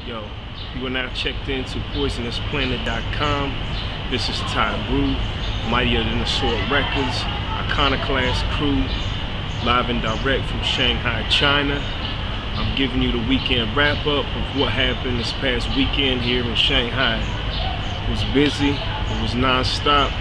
Yo, you are now checked into PoisonousplanetTV.com. This is Ty Brew, Mightier than the Sword Records, Iconoclast crew, live and direct from Shanghai, China. I'm giving you the weekend wrap up of what happened this past weekend here in Shanghai. It was busy, it was non-stop.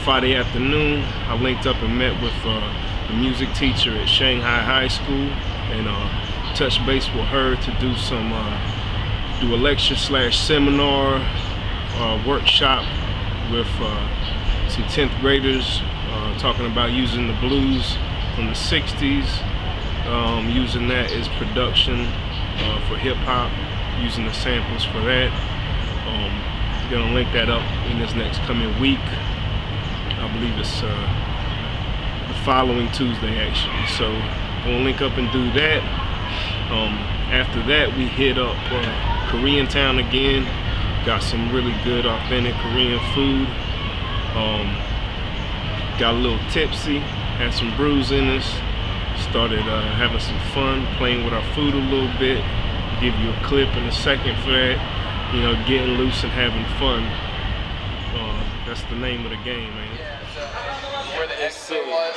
Friday afternoon, I linked up and met with the music teacher at Shanghai High School and touched base with her to do some do a lecture / seminar workshop with some 10th graders talking about using the blues from the 60s, using that as production for hip-hop, using the samples for that. Gonna link that up in this next coming week. I believe it's the following Tuesday actually, so we'll link up and do that. After that, we hit up Koreatown again, got some really good authentic Korean food. Got a little tipsy, had some brews in us, started having some fun, playing with our food a little bit. Give you a clip in a second for that, you know, getting loose and having fun. That's the name of the game, man. Yeah, so where the exit was.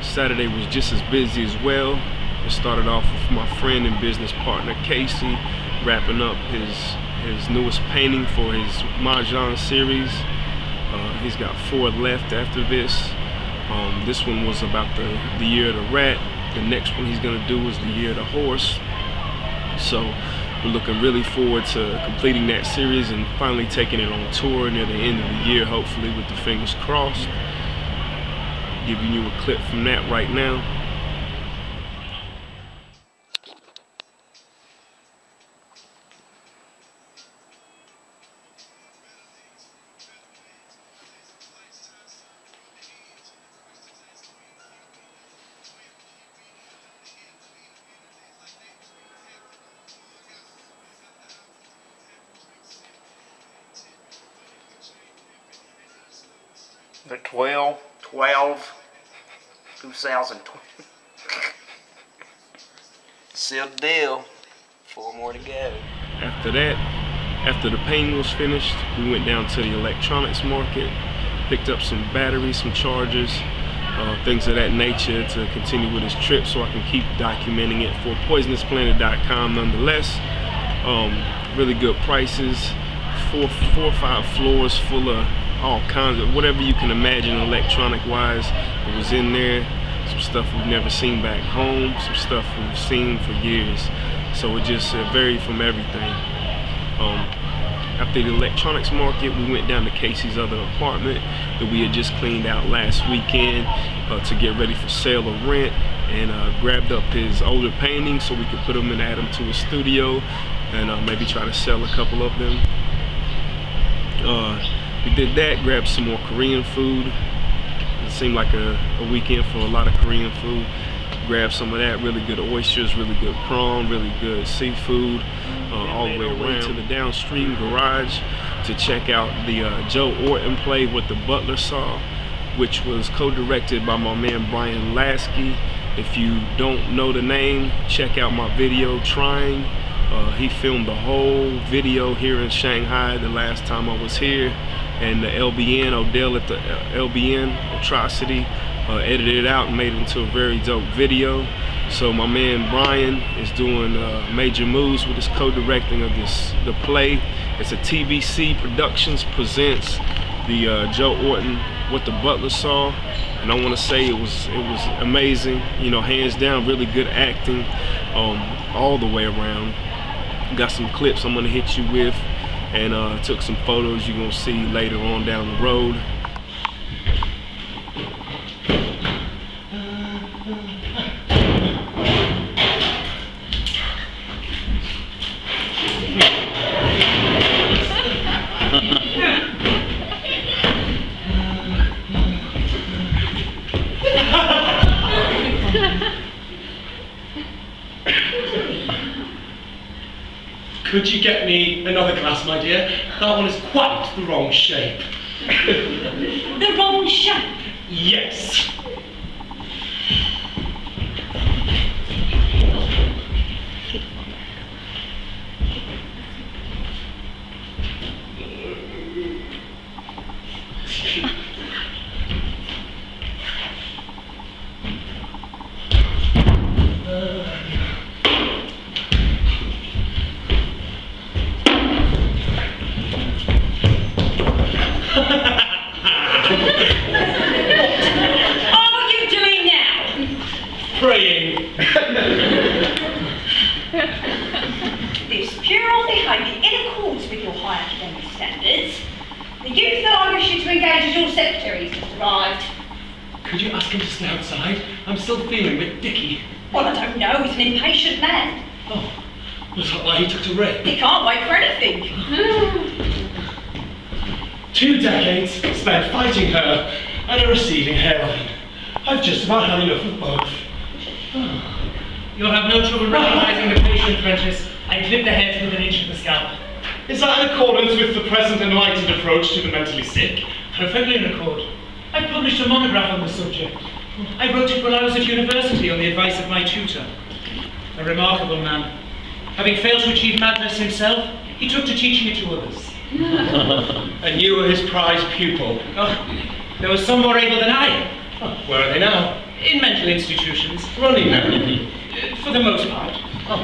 Saturday was just as busy as well. It started off with my friend and business partner Casey wrapping up his newest painting for his Mahjong series. He's got 4 left after this. This one was about the year of the rat. The next one he's gonna do is the year of the horse. So we're looking really forward to completing that series and finally taking it on tour near the end of the year, hopefully, with the fingers crossed. Giving you a clip from that right now. The 2020. Sealed deal. 4 more to go. After that, after the painting was finished, we went down to the electronics market, picked up some batteries, some chargers, things of that nature to continue with this trip so I can keep documenting it for PoisonousplanetTV.com nonetheless. Really good prices, 4 or 5 floors full of all kinds of whatever you can imagine electronic wise. It was in there. Some stuff we've never seen back home, some stuff we've seen for years. So it just varied from everything. After the electronics market, we went down to Casey's other apartment that we had just cleaned out last weekend to get ready for sale or rent, and grabbed up his older paintings so we could put them and add them to his studio and maybe try to sell a couple of them. We did that, grabbed some more Korean food. It seemed like a weekend for a lot of Korean food. Grabbed some of that, really good oysters, really good prawn, really good seafood, all the way around to the downstream garage to check out the Joe Orton play, What the Butler Saw, which was co-directed by my man Brian Lasky. If you don't know the name, check out my video, Trying. He filmed the whole video here in Shanghai the last time I was here, and the LBN, Odell at the LBN, Atrocity, edited it out and made it into a very dope video. So my man Brian is doing major moves with his co-directing of the play. It's a TBC Productions presents the Joe Orton, What the Butler Saw, and I want to say it was amazing. You know, hands down, really good acting all the way around. Got some clips I'm gonna hit you with, and took some photos you're gonna see later on down the road. Could you get me another glass, my dear? That one is quite the wrong shape. The wrong shape? Yes. Praying. This puerile behaviour in accordance with your high academic standards. The youth that I wish you to engage as your secretary has arrived. Could you ask him to stay outside? I'm still feeling a bit dicky. Well, I don't know. He's an impatient man. Oh, was that why he took to rape? He can't wait for anything. 2 decades spent fighting her and a receding hairline. I've just about had enough of both. You'll have no trouble recognizing the patient, Prentice. I clip the head with an inch of the scalp. Is that in accordance with the present enlightened approach to the mentally sick? Perfectly in accord. I published a monograph on the subject. I wrote it while I was at university on the advice of my tutor. A remarkable man. Having failed to achieve madness himself, he took to teaching it to others. And you were his prized pupil? Oh, there was some more able than I. Oh, where are they now? In mental institutions. Running now? For the most part. Oh.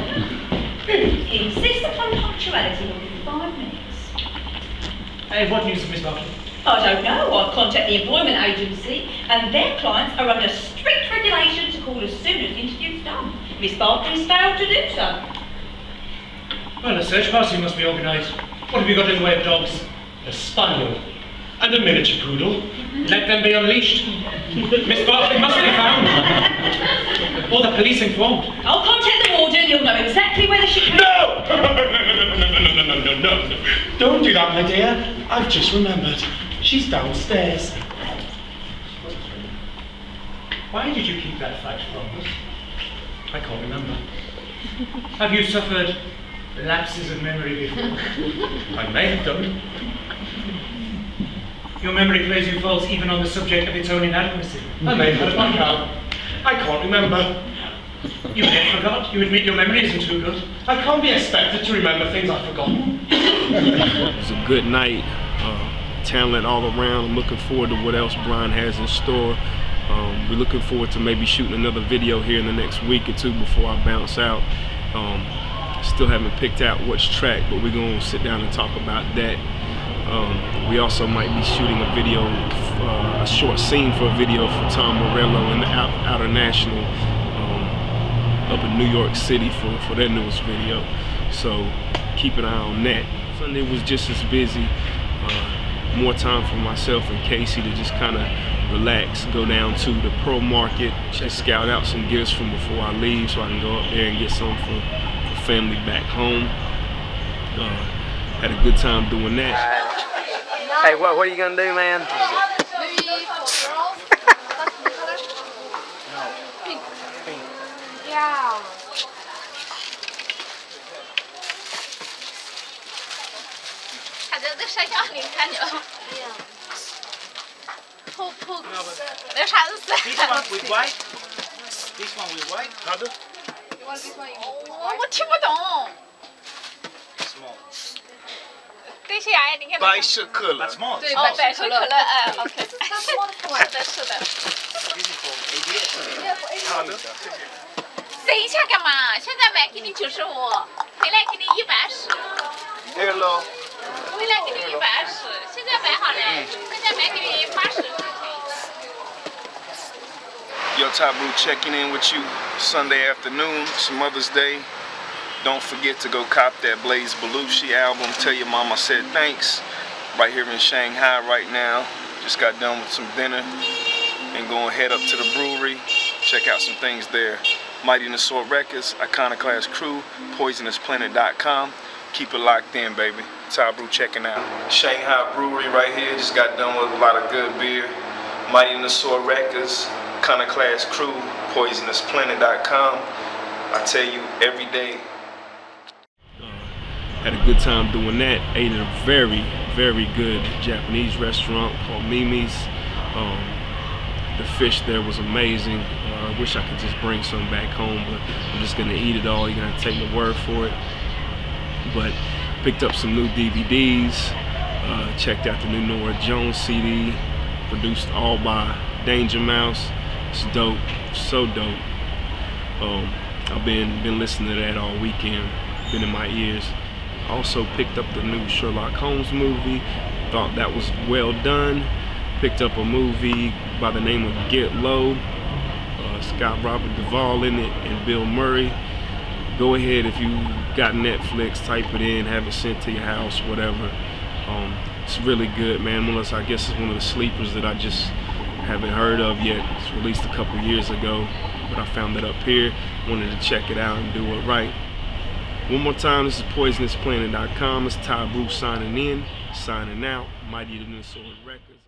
Insist upon punctuality within 5 minutes. What news of Miss Bartley? I don't know. I'll contact the employment agency, and their clients are under strict regulation to call as soon as the interview's done. Miss Bartley's failed to do so. Well, a search party must be organised. What have you got in the way of dogs? A spaniel. And a miniature poodle. Let them be unleashed. Miss Bartley must be found. Or the police informed. I'll contact the warden. He'll know exactly whether she can... No! No. Don't do that, my dear. I've just remembered. She's downstairs. Why did you keep that fact from us? I can't remember. Have you suffered lapses of memory before? I may have done. Your memory plays you false even on the subject of its own inadequacy. I may have had a blackout. I can't remember. You may have forgot. You admit your memory isn't too good. I can't be expected to remember things I've forgotten. It was a good night. Talent all around. I'm looking forward to what else Brian has in store. We're looking forward to maybe shooting another video here in the next week or two before I bounce out. Still haven't picked out which track, but we're going to sit down and talk about that. We also might be shooting a video, a short scene for a video for Tom Morello in the Outer National up in New York City for their newest video. So keep an eye on that. Sunday was just as busy. More time for myself and Casey to just kind of relax, go down to the Pro Market, just scout out some gifts from before I leave so I can go up there and get some for family back home. Had a good time doing that. Hey, what are you gonna do, man? Maybe girls. Pink. Yeah. This one with white. This one with white. Other. You want this one? Oh, 我听不懂。 Small. 这些哎，你看。白色可乐。Small. 对，白色可乐，哎 ，OK。是的，是的。好的。等一下干嘛？现在买给你95，回来给你110。Hello. 回来给你110，现在买好嘞，现在买给你80。 Yo, Top Brew checking in with you Sunday afternoon. It's Mother's Day. Don't forget to go cop that Blaze Belushi album. Tell your mama I said thanks. Right here in Shanghai right now. Just got done with some dinner and going to head up to the brewery. Check out some things there. Mightier Records, Iconoclast Crew, PoisonousplanetTV.com. Keep it locked in, baby. Top Brew checking out. Shanghai Brewery right here. Just got done with a lot of good beer. Mightier Records, Iconoclast Crew, PoisonousplanetTV.com. I tell you every day. Had a good time doing that. Ate at a very, very good Japanese restaurant called Mimi's. The fish there was amazing. I wish I could just bring some back home, but I'm just gonna eat it all. You're gonna take my word for it. But picked up some new DVDs. Checked out the new Nora Jones CD, produced all by Danger Mouse. It's dope, so dope. I've been listening to that all weekend. Been in my ears. Also picked up the new Sherlock Holmes movie. Thought that was well done. Picked up a movie by the name of Get Low. It's got Robert Duvall in it and Bill Murray. Go ahead, if you got Netflix, type it in, have it sent to your house, whatever. It's really good, man. I guess it's one of the sleepers that I just haven't heard of yet. It's released a couple years ago, but I found it up here. Wanted to check it out and do it right. One more time, this is PoisonousplanetTV. It's Ty Bruce signing in, signing out. Mightier than the Sword Records.